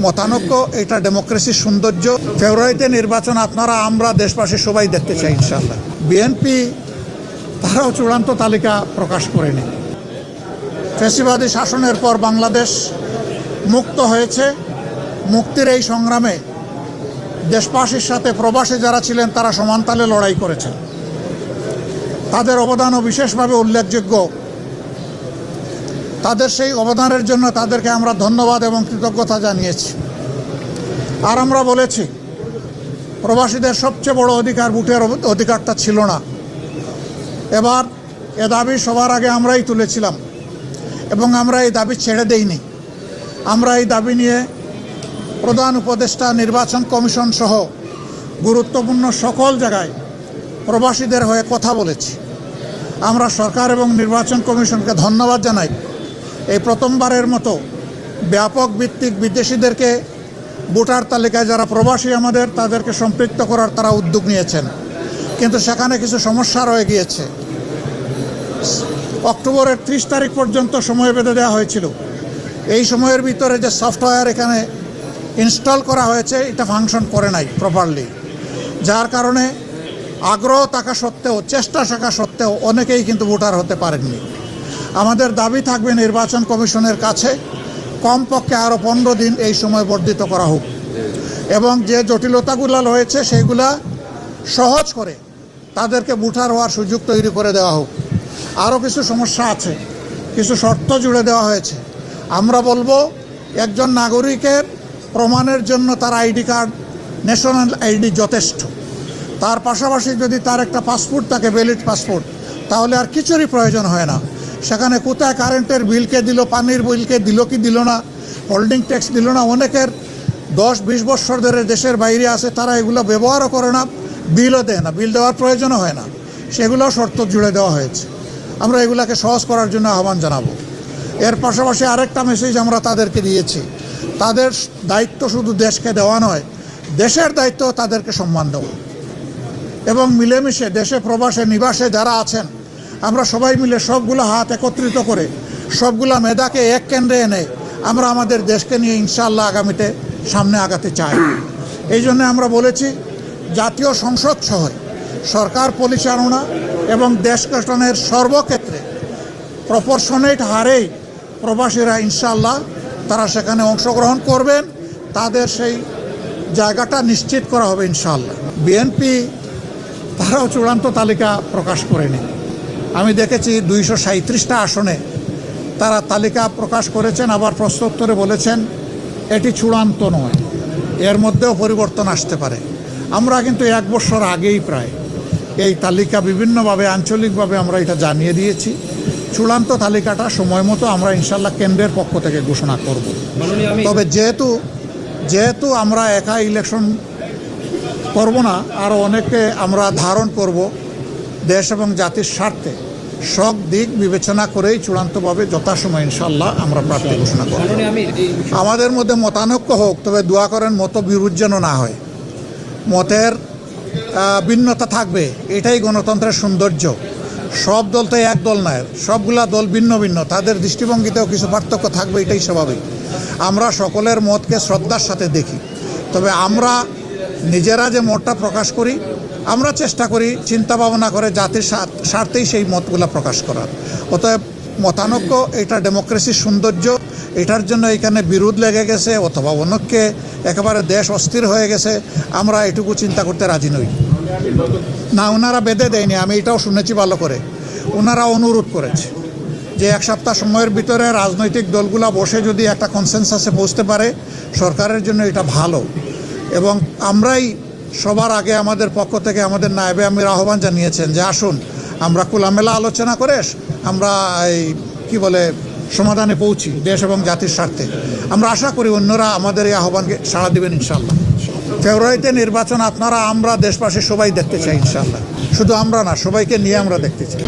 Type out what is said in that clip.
মতানৈক্য, এটা ডেমোক্রেসির সৌন্দর্য। ফেব্রুয়ারিতে নির্বাচন আপনারা আমরা দেশবাসী সবাই দেখতে চাই ইনশাআল্লাহ। বিএনপি তারাও চূড়ান্ত তালিকা প্রকাশ করেনি। ফ্যাসিবাদী শাসনের পর বাংলাদেশ মুক্ত হয়েছে। মুক্তির এই সংগ্রামে দেশবাসীর সাথে প্রবাসী যারা ছিলেন তারা সমানতালে লড়াই করেছেন। তাদের অবদানও বিশেষভাবে উল্লেখযোগ্য। তাদের সেই অবদানের জন্য তাদেরকে আমরা ধন্যবাদ এবং কৃতজ্ঞতা জানিয়েছি। আর আমরা বলেছি, প্রবাসীদের সবচেয়ে বড় অধিকার ভোটের অধিকারটা ছিল না। এবার এ দাবি সবার আগে আমরাই তুলেছিলাম এবং আমরা এই দাবি ছেড়ে দেইনি। আমরা এই দাবি নিয়ে প্রধান উপদেষ্টা, নির্বাচন কমিশন সহ গুরুত্বপূর্ণ সকল জায়গায় প্রবাসীদের হয়ে কথা বলেছি। আমরা সরকার এবং নির্বাচন কমিশনকে ধন্যবাদ জানাই। এই প্রথমবারের মতো ব্যাপক ভিত্তিক বিদেশিদেরকে ভোটার তালিকায় যারা প্রবাসী আমাদের তাদেরকে সম্পৃক্ত করার তারা উদ্যোগ নিয়েছেন, কিন্তু সেখানে কিছু সমস্যা রয়ে গিয়েছে। অক্টোবরের 30 তারিখ পর্যন্ত সময় বেঁধে দেওয়া হয়েছিল। এই সময়ের ভিতরে যে সফটওয়্যার এখানে ইনস্টল করা হয়েছে এটা ফাংশন করে নাই প্রপারলি, যার কারণে আগ্রহ থাকা সত্ত্বেও, চেষ্টা থাকা সত্ত্বেও অনেকেই কিন্তু ভোটার হতে পারেননি। আমাদের দাবি থাকবে নির্বাচন কমিশনের কাছে কমপক্ষে আরও 15 দিন এই সময় বর্ধিত করা হোক এবং যে জটিলতাগুলো রয়েছে সেইগুলা সহজ করে তাদেরকে ভোটার হওয়ার সুযোগ তৈরি করে দেওয়া হোক। আরও কিছু সমস্যা আছে, কিছু শর্ত জুড়ে দেওয়া হয়েছে। আমরা বলবো, একজন নাগরিকের প্রমাণের জন্য তার আইডি কার্ড, ন্যাশনাল আইডি যথেষ্ট। তার পাশাপাশি যদি তার একটা পাসপোর্ট থাকে, ভ্যালিড পাসপোর্ট, তাহলে আর কিছুরই প্রয়োজন হয় না। সেখানে কোথায় কারেন্টের বিলকে দিল, পানির বিলকে দিল কি দিল না, হোল্ডিং ট্যাক্স দিল না, অনেকের 10-20 বছর ধরে দেশের বাইরে আছে, তারা এগুলো ব্যবহারও করে না, বিলও দেয় না, বিল দেওয়ার প্রয়োজনও হয় না। সেগুলোও শর্ত জুড়ে দেওয়া হয়েছে। আমরা এগুলাকে সহজ করার জন্য আহ্বান জানাবো। এর পাশাপাশি আরেকটা মেসেজ আমরা তাদেরকে দিয়েছি, তাদের দায়িত্ব শুধু দেশকে দেওয়া নয়, দেশের দায়িত্ব তাদেরকে সম্মান দেওয়া এবং মিলেমিশে দেশে প্রবাসে নিবাসে যারা আছেন আমরা সবাই মিলে সবগুলো হাত একত্রিত করে সবগুলা মেধাকে এক কেন্দ্রে এনে আমরা আমাদের দেশকে নিয়ে ইনশাআল্লাহ আগামীতে সামনে আগাতে চাই। এই জন্য আমরা বলেছি, জাতীয় সংসদ সহ সরকার পরিচালনা এবং দেশ গঠনের সর্বক্ষেত্রে প্রপোর্শনেট হারেই প্রবাসীরা ইনশাআল্লাহ তারা সেখানে অংশগ্রহণ করবেন, তাদের সেই জায়গাটা নিশ্চিত করা হবে ইনশাআল্লাহ। বিএনপি তারাও চূড়ান্ত তালিকা প্রকাশ করেনি। আমি দেখেছি 237টা আসনে তারা তালিকা প্রকাশ করেছেন, আবার প্রশ্নোত্তরে বলেছেন এটি চূড়ান্ত নয়, এর মধ্যেও পরিবর্তন আসতে পারে। আমরা কিন্তু 1 বছর আগেই প্রায় এই তালিকা বিভিন্নভাবে আঞ্চলিকভাবে আমরা এটা জানিয়ে দিয়েছি। চূড়ান্ত তালিকাটা সময় মতো আমরা ইনশাল্লাহ কেন্দ্রের পক্ষ থেকে ঘোষণা করব। তবে যেহেতু আমরা একা ইলেকশন করব না, আরও অনেকে আমরা ধারণ করব, দেশ এবং জাতির স্বার্থে সব দিক বিবেচনা করেই চূড়ান্তভাবে যথাসময় ইনশাল্লাহ আমরা প্রার্থী ঘোষণা করব। আমাদের মধ্যে মতানৈক্য হোক, তবে দোয়া করেন মত বিরোধ যেন না হয়। মতের ভিন্নতা থাকবে, এটাই গণতন্ত্রের সৌন্দর্য। সব দল তো এক দল নয়, সবগুলা দল ভিন্ন ভিন্ন, তাদের দৃষ্টিভঙ্গিতেও কিছু পার্থক্য থাকবে, এটাই স্বাভাবিক। আমরা সকলের মতকে শ্রদ্ধার সাথে দেখি, তবে আমরা নিজেরা যে মতটা প্রকাশ করি আমরা চেষ্টা করি চিন্তা ভাবনা করে জাতির স্বার্থেই সেই মতগুলো প্রকাশ করার। অতএব মতানৈক্য এটা ডেমোক্রেসির সৌন্দর্য। এটার জন্য এখানে বিরোধ লেগে গেছে অথবা অন্যকে একেবারে দেশ অস্থির হয়ে গেছে, আমরা এটুকু চিন্তা করতে রাজি নই। না, ওনারা বেঁধে দেয়নি, আমি এটাও শুনেছি ভালো করে। ওনারা অনুরোধ করেছে যে 1 সপ্তাহ সময়ের ভিতরে রাজনৈতিক দলগুলো বসে যদি একটা কনসেনসাসে পৌঁছতে পারে সরকারের জন্য এটা ভালো। এবং আমরাই সবার আগে আমাদের পক্ষ থেকে আমাদের নায়েবে আমির আহ্বান জানিয়েছেন যে আসুন আমরা খোলামেলা আলোচনা করে আমরা সমাধানে পৌঁছি দেশ এবং জাতির স্বার্থে। আমরা আশা করি অন্যরা আমাদের এই আহ্বানকে সাড়া দেবেন ইনশাআল্লাহ। ফেব্রুয়ারিতে নির্বাচন আপনারা আমরা দেশবাসী সবাই দেখতে চাই ইনশাআল্লাহ। শুধু আমরা না, সবাইকে নিয়ে আমরা দেখতে চাই।